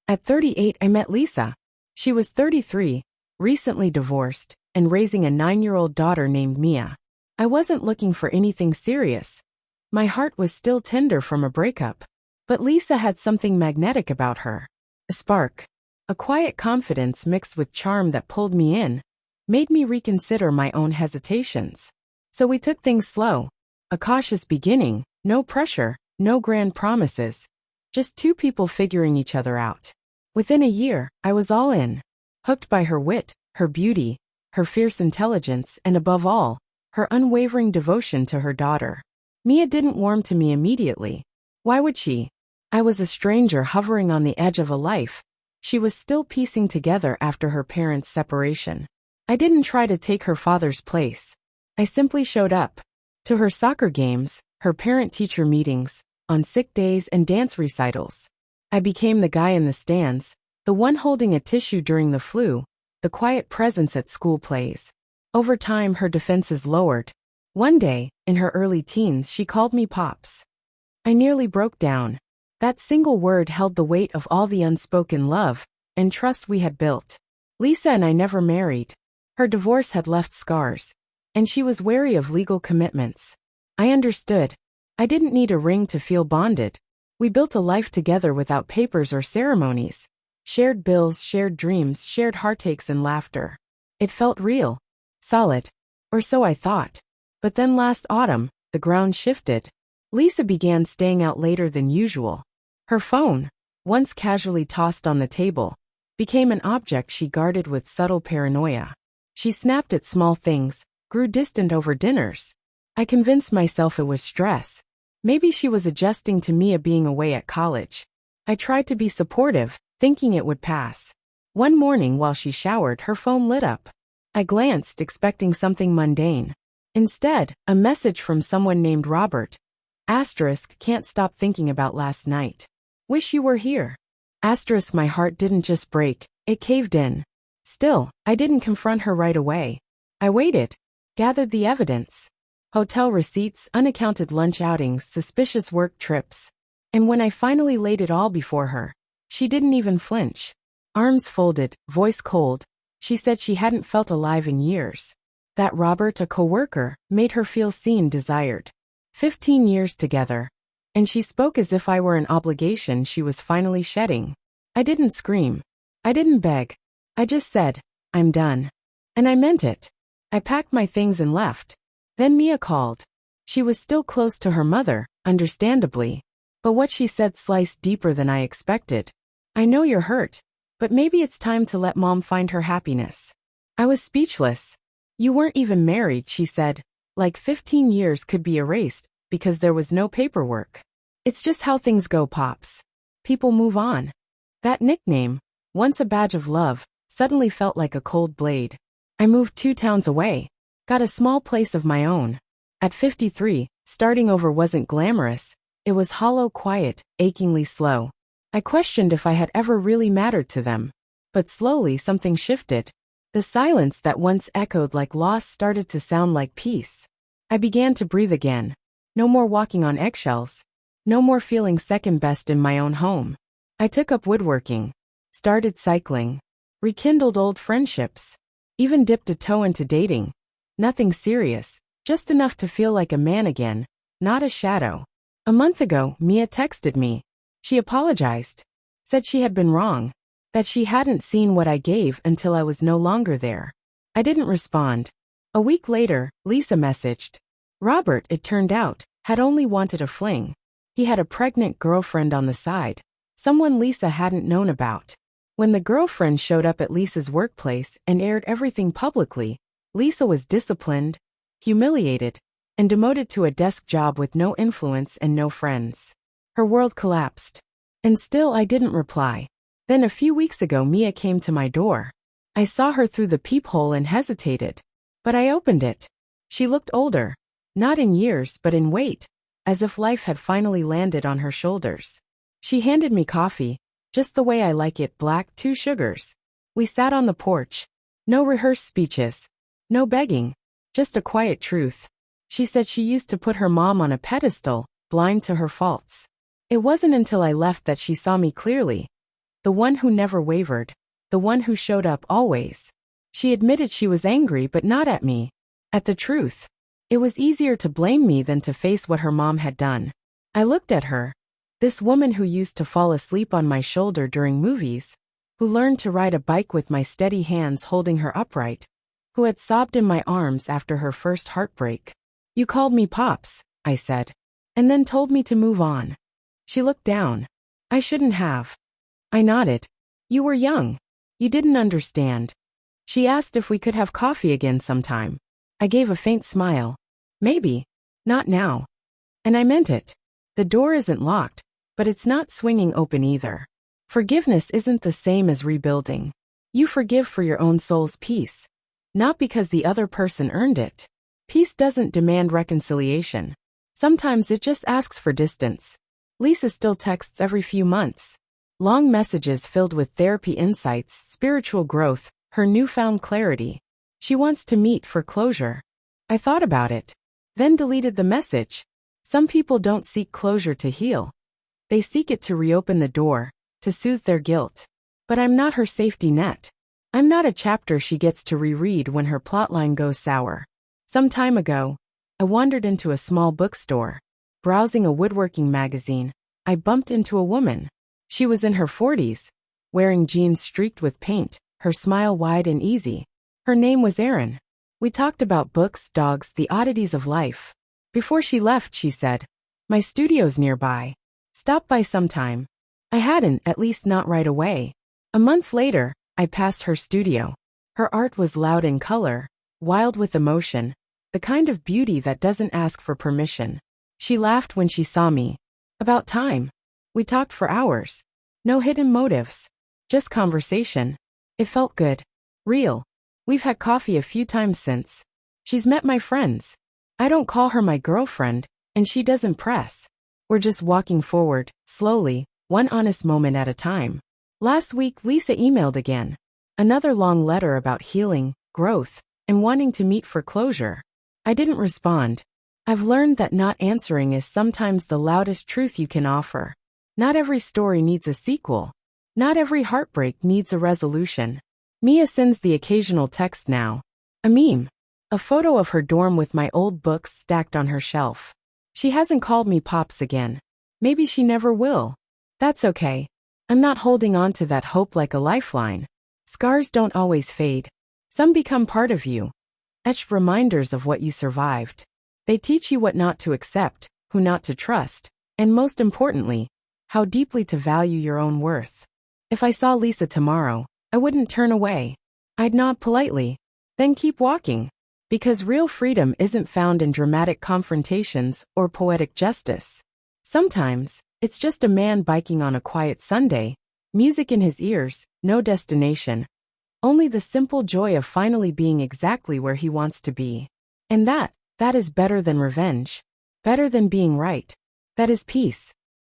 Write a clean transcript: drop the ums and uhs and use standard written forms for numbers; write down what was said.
At 38, I met Lisa. She was 33, recently divorced, and raising a 9-year-old daughter named Mia. I wasn't looking for anything serious. My heart was still tender from a breakup. But Lisa had something magnetic about her. A spark. A quiet confidence mixed with charm that pulled me in, made me reconsider my own hesitations. So we took things slow. A cautious beginning, no pressure, no grand promises. Just two people figuring each other out. Within a year, I was all in. Hooked by her wit, her beauty, her fierce intelligence, and above all, her unwavering devotion to her daughter. Mia didn't warm to me immediately. Why would she? I was a stranger hovering on the edge of a life she was still piecing together after her parents' separation. I didn't try to take her father's place. I simply showed up. To her soccer games, her parent-teacher meetings, on sick days and dance recitals. I became the guy in the stands, the one holding a tissue during the flu, the quiet presence at school plays. Over time, her defenses lowered. One day, in her early teens, she called me Pops. I nearly broke down. That single word held the weight of all the unspoken love and trust we had built. Lisa and I never married. Her divorce had left scars, and she was wary of legal commitments. I understood. I didn't need a ring to feel bonded. We built a life together without papers or ceremonies. Shared bills, shared dreams, shared heartaches and laughter. It felt real. Solid. Or so I thought. But then last autumn, the ground shifted. Lisa began staying out later than usual. Her phone, once casually tossed on the table, became an object she guarded with subtle paranoia. She snapped at small things, grew distant over dinners. I convinced myself it was stress. Maybe she was adjusting to Mia being away at college. I tried to be supportive, thinking it would pass. One morning while she showered, her phone lit up. I glanced, expecting something mundane. Instead, a message from someone named Robert. Asterisk, can't stop thinking about last night. Wish you were here. Asterisk, my heart didn't just break, it caved in. Still, I didn't confront her right away. I waited. Gathered the evidence. Hotel receipts, unaccounted lunch outings, suspicious work trips. And when I finally laid it all before her, she didn't even flinch. Arms folded, voice cold. She said she hadn't felt alive in years. That Robert, a coworker, made her feel seen, desired. 15 years together. And she spoke as if I were an obligation she was finally shedding. I didn't scream. I didn't beg. I just said, I'm done. And I meant it. I packed my things and left. Then Mia called. She was still close to her mother, understandably. But what she said sliced deeper than I expected. I know you're hurt, but maybe it's time to let Mom find her happiness. I was speechless. You weren't even married, she said. Like 15 years could be erased, because there was no paperwork. It's just how things go, Pops. People move on. That nickname, once a badge of love, suddenly felt like a cold blade. I moved 2 towns away. Got a small place of my own. At 53, starting over wasn't glamorous. It was hollow, quiet, achingly slow. I questioned if I had ever really mattered to them. But slowly something shifted. The silence that once echoed like loss started to sound like peace. I began to breathe again. No more walking on eggshells. No more feeling second best in my own home. I took up woodworking. Started cycling. Rekindled old friendships. Even dipped a toe into dating. Nothing serious, just enough to feel like a man again, not a shadow. A month ago, Mia texted me. She apologized. Said she had been wrong. That she hadn't seen what I gave until I was no longer there. I didn't respond. A week later, Lisa messaged. Robert, it turned out, had only wanted a fling. He had a pregnant girlfriend on the side, someone Lisa hadn't known about. When the girlfriend showed up at Lisa's workplace and aired everything publicly, Lisa was disciplined, humiliated, and demoted to a desk job with no influence and no friends. Her world collapsed. And still I didn't reply. Then a few weeks ago Mia came to my door. I saw her through the peephole and hesitated. But I opened it. She looked older. Not in years but in weight, as if life had finally landed on her shoulders. She handed me coffee, just the way I like it, black, 2 sugars. We sat on the porch. No rehearsed speeches. No begging. Just a quiet truth. She said she used to put her mom on a pedestal, blind to her faults. It wasn't until I left that she saw me clearly. The one who never wavered. The one who showed up always. She admitted she was angry, but not at me. At the truth. It was easier to blame me than to face what her mom had done. I looked at her. This woman who used to fall asleep on my shoulder during movies, who learned to ride a bike with my steady hands holding her upright, who had sobbed in my arms after her first heartbreak. You called me Pops, I said, and then told me to move on. She looked down. I shouldn't have. I nodded. You were young. You didn't understand. She asked if we could have coffee again sometime. I gave a faint smile. Maybe. Not now. And I meant it. The door isn't locked, but it's not swinging open either. Forgiveness isn't the same as rebuilding. You forgive for your own soul's peace, not because the other person earned it. Peace doesn't demand reconciliation. Sometimes it just asks for distance. Lisa still texts every few months. Long messages filled with therapy insights, spiritual growth, her newfound clarity. She wants to meet for closure. I thought about it, then deleted the message. Some people don't seek closure to heal. They seek it to reopen the door, to soothe their guilt. But I'm not her safety net. I'm not a chapter she gets to reread when her plotline goes sour. Some time ago, I wandered into a small bookstore. Browsing a woodworking magazine, I bumped into a woman. She was in her 40s, wearing jeans streaked with paint, her smile wide and easy. Her name was Erin. We talked about books, dogs, the oddities of life. Before she left, she said, "My studio's nearby. Stop by sometime." I hadn't, at least not right away. A month later, I passed her studio. Her art was loud in color, wild with emotion, the kind of beauty that doesn't ask for permission. She laughed when she saw me. About time. We talked for hours. No hidden motives. Just conversation. It felt good. Real. We've had coffee a few times since. She's met my friends. I don't call her my girlfriend, and she doesn't press. We're just walking forward, slowly, one honest moment at a time. Last week, Lisa emailed again. Another long letter about healing, growth, and wanting to meet for closure. I didn't respond. I've learned that not answering is sometimes the loudest truth you can offer. Not every story needs a sequel. Not every heartbreak needs a resolution. Mia sends the occasional text now. A meme. A photo of her dorm with my old books stacked on her shelf. She hasn't called me Pops again. Maybe she never will. That's okay. I'm not holding on to that hope like a lifeline. Scars don't always fade. Some become part of you. Etched reminders of what you survived. They teach you what not to accept, who not to trust, and most importantly, how deeply to value your own worth. If I saw Lisa tomorrow, I wouldn't turn away. I'd nod politely, then keep walking. Because real freedom isn't found in dramatic confrontations or poetic justice. Sometimes, it's just a man biking on a quiet Sunday, music in his ears, no destination. Only the simple joy of finally being exactly where he wants to be. And that is better than revenge. Better than being right. That is peace.